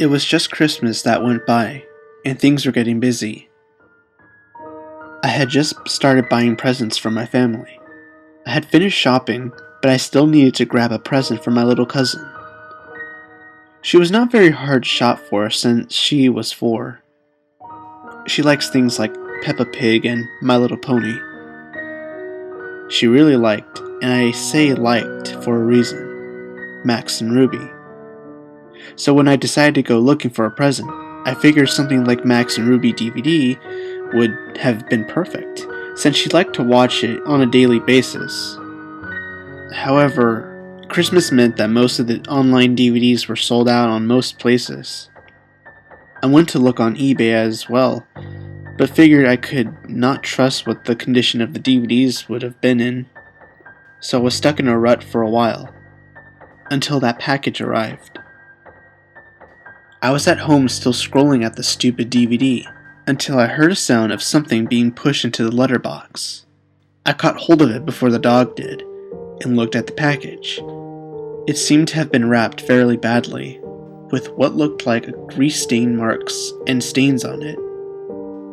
It was just Christmas that went by, and things were getting busy. I had just started buying presents for my family. I had finished shopping, but I still needed to grab a present for my little cousin. She was not very hard to shop for since she was 4. She likes things like Peppa Pig and My Little Pony. She really liked, and I say liked for a reason, Max and Ruby. So when I decided to go looking for a present, I figured something like Max and Ruby DVD would have been perfect, since she liked to watch it on a daily basis. However, Christmas meant that most of the online DVDs were sold out on most places. I went to look on eBay as well, but figured I could not trust what the condition of the DVDs would have been in, so I was stuck in a rut for a while, until that package arrived. I was at home still scrolling at the stupid DVD, until I heard a sound of something being pushed into the letterbox. I caught hold of it before the dog did, and looked at the package. It seemed to have been wrapped fairly badly, with what looked like grease stain marks and stains on it.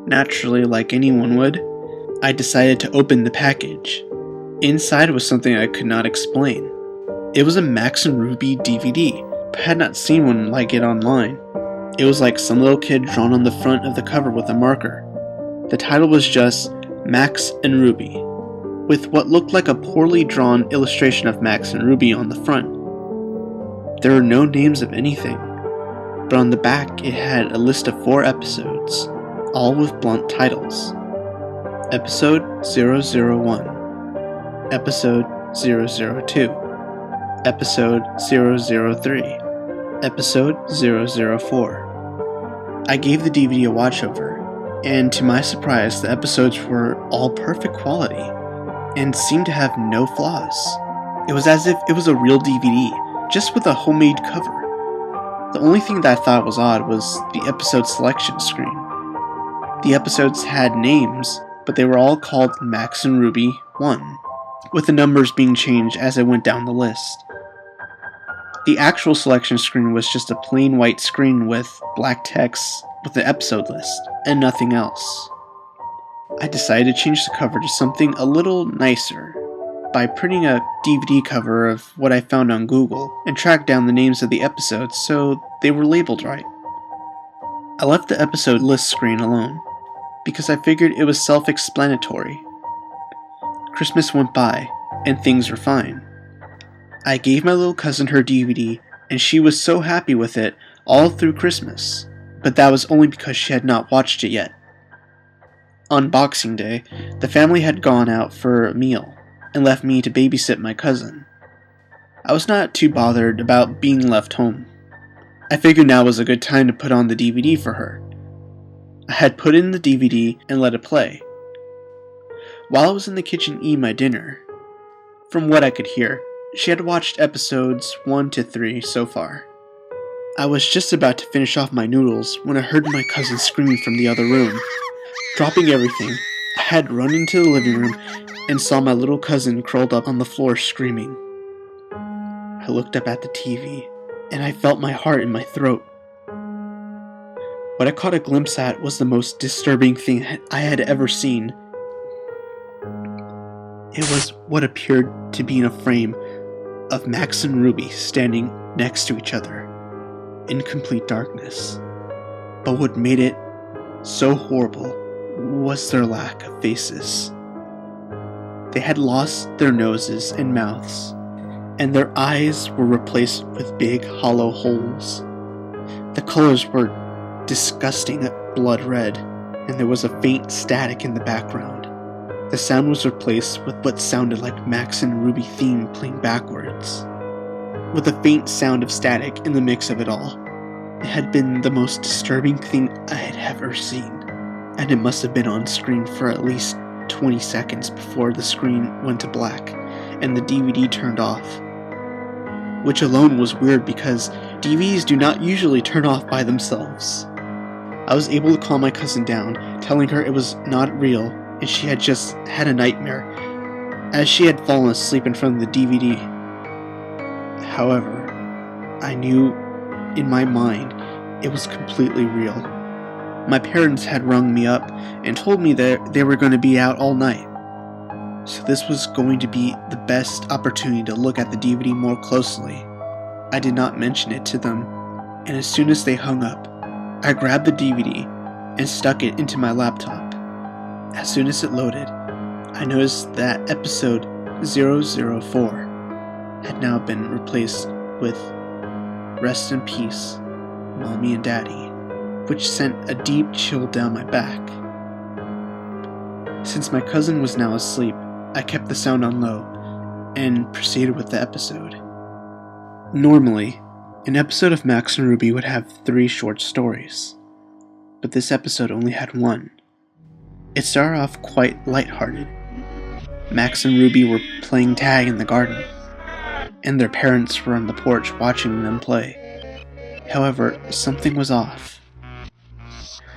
Naturally, like anyone would, I decided to open the package. Inside was something I could not explain. It was a Max and Ruby DVD, but I had not seen one like it online. It was like some little kid drawn on the front of the cover with a marker. The title was just Max and Ruby, with what looked like a poorly drawn illustration of Max and Ruby on the front. There were no names of anything, but on the back it had a list of 4 episodes, all with blunt titles. Episode 001, Episode 002, Episode 003, Episode 004. I gave the DVD a watch over, and to my surprise the episodes were all perfect quality, and seemed to have no flaws. It was as if it was a real DVD, just with a homemade cover. The only thing that I thought was odd was the episode selection screen. The episodes had names, but they were all called Max and Ruby 1, with the numbers being changed as I went down the list. The actual selection screen was just a plain white screen with black text with the episode list, and nothing else. I decided to change the cover to something a little nicer by printing a DVD cover of what I found on Google and tracked down the names of the episodes so they were labeled right. I left the episode list screen alone because I figured it was self-explanatory. Christmas went by and things were fine. I gave my little cousin her DVD and she was so happy with it all through Christmas, but that was only because she had not watched it yet. On Boxing Day, the family had gone out for a meal and left me to babysit my cousin. I was not too bothered about being left home. I figured now was a good time to put on the DVD for her. I had put in the DVD and let it play. While I was in the kitchen eating my dinner, from what I could hear, she had watched episodes 1 to 3 so far. I was just about to finish off my noodles when I heard my cousin screaming from the other room. Dropping everything, I had run into the living room and saw my little cousin curled up on the floor screaming. I looked up at the TV, and I felt my heart in my throat. What I caught a glimpse at was the most disturbing thing I had ever seen. It was what appeared to be in a frame of Max and Ruby standing next to each other, in complete darkness. But what made it so horrible was their lack of faces. They had lost their noses and mouths, and their eyes were replaced with big hollow holes. The colors were disgusting blood red, and there was a faint static in the background. The sound was replaced with what sounded like Max and Ruby theme playing backwards, with a faint sound of static in the mix of it all. It had been the most disturbing thing I had ever seen, and it must have been on screen for at least 20 seconds before the screen went to black and the DVD turned off. Which alone was weird because DVDs do not usually turn off by themselves. I was able to calm my cousin down, telling her it was not real and she had just had a nightmare, as she had fallen asleep in front of the DVD. However, I knew in my mind It was completely real. My parents had rung me up and told me that they were going to be out all night. So this was going to be the best opportunity to look at the DVD more closely. I did not mention it to them, and as soon as they hung up, I grabbed the DVD and stuck it into my laptop. As soon as it loaded, I noticed that episode 004 had now been replaced with Rest in Peace, Mommy and Daddy, which sent a deep chill down my back. Since my cousin was now asleep, I kept the sound on low and proceeded with the episode. Normally, an episode of Max and Ruby would have 3 short stories, but this episode only had 1. It started off quite lighthearted. Max and Ruby were playing tag in the garden, and their parents were on the porch watching them play. However, something was off.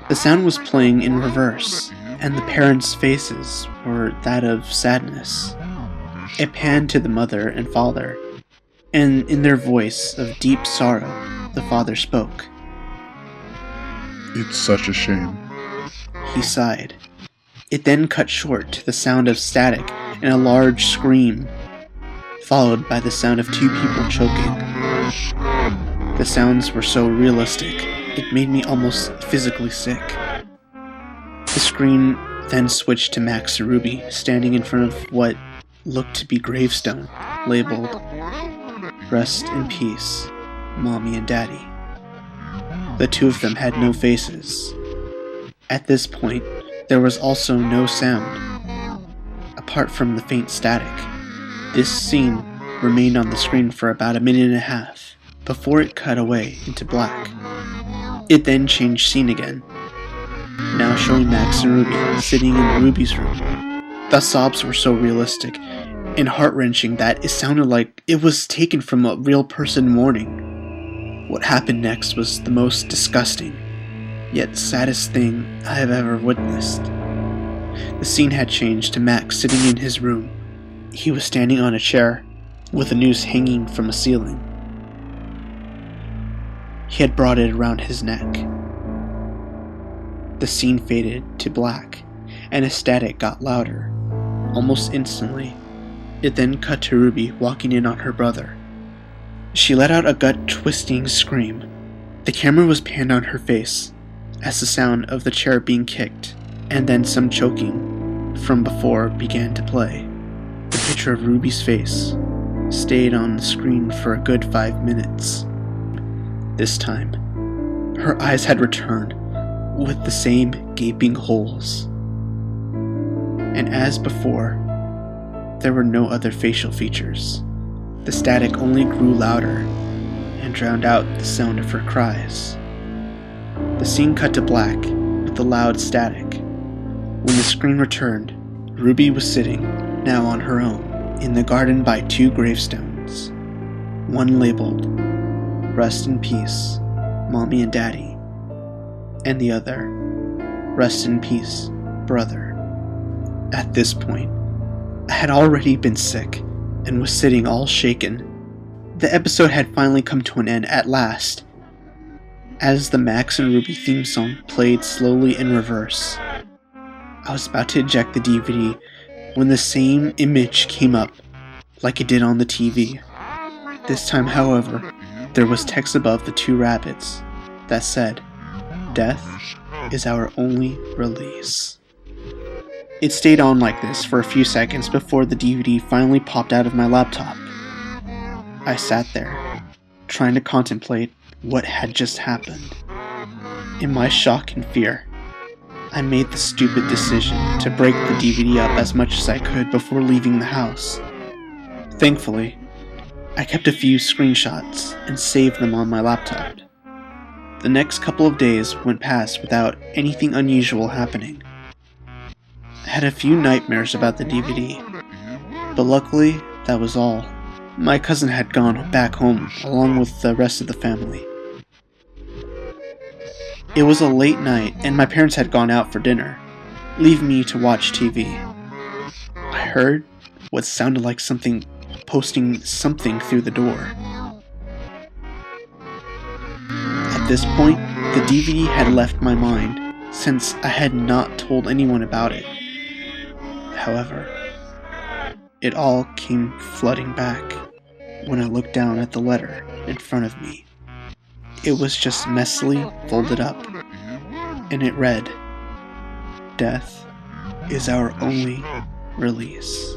The sound was playing in reverse, and the parents' faces were that of sadness. It panned to the mother and father, and in their voice of deep sorrow, the father spoke. "It's such a shame." He sighed. It then cut short to the sound of static and a large scream, followed by the sound of 2 people choking. The sounds were so realistic, it made me almost physically sick. The screen then switched to Max and Ruby standing in front of what looked to be gravestone, labeled Rest in Peace, Mommy and Daddy. The 2 of them had no faces. At this point, there was also no sound, apart from the faint static. This scene remained on the screen for about a minute and a half, before it cut away into black. It then changed scene again, now showing Max and Ruby sitting in Ruby's room. The sobs were so realistic and heart-wrenching that it sounded like it was taken from a real person mourning. What happened next was the most disgusting, yet saddest thing I have ever witnessed. The scene had changed to Max sitting in his room. He was standing on a chair, with a noose hanging from a ceiling. He had brought it around his neck. The scene faded to black, and a static got louder, almost instantly. It then cut to Ruby walking in on her brother. She let out a gut-twisting scream. The camera was panned on her face, as the sound of the chair being kicked, and then some choking from before began to play. The picture of Ruby's face stayed on the screen for a good 5 minutes. This time, her eyes had returned with the same gaping holes. And as before, there were no other facial features. The static only grew louder and drowned out the sound of her cries. The scene cut to black with the loud static. When the screen returned, Ruby was sitting, now on her own, in the garden by 2 gravestones. One labeled, Rest in Peace, Mommy and Daddy, and the other, Rest in Peace, Brother. At this point, I had already been sick and was sitting all shaken. The episode had finally come to an end at last, as the Max and Ruby theme song played slowly in reverse. I was about to eject the DVD when the same image came up, like it did on the TV. This time, however, there was text above the 2 rabbits that said, "Death is our only release." It stayed on like this for a few seconds before the DVD finally popped out of my laptop. I sat there, trying to contemplate what had just happened. In my shock and fear, I made the stupid decision to break the DVD up as much as I could before leaving the house. Thankfully, I kept a few screenshots and saved them on my laptop. The next couple of days went past without anything unusual happening. I had a few nightmares about the DVD, but luckily that was all. My cousin had gone back home along with the rest of the family. It was a late night and my parents had gone out for dinner, leaving me to watch TV. I heard what sounded like something posting something through the door. At this point, The DVD had left my mind since I had not told anyone about it. However, it all came flooding back when I looked down at the letter in front of me. It was just messily folded up, and it read, "Death is our only release."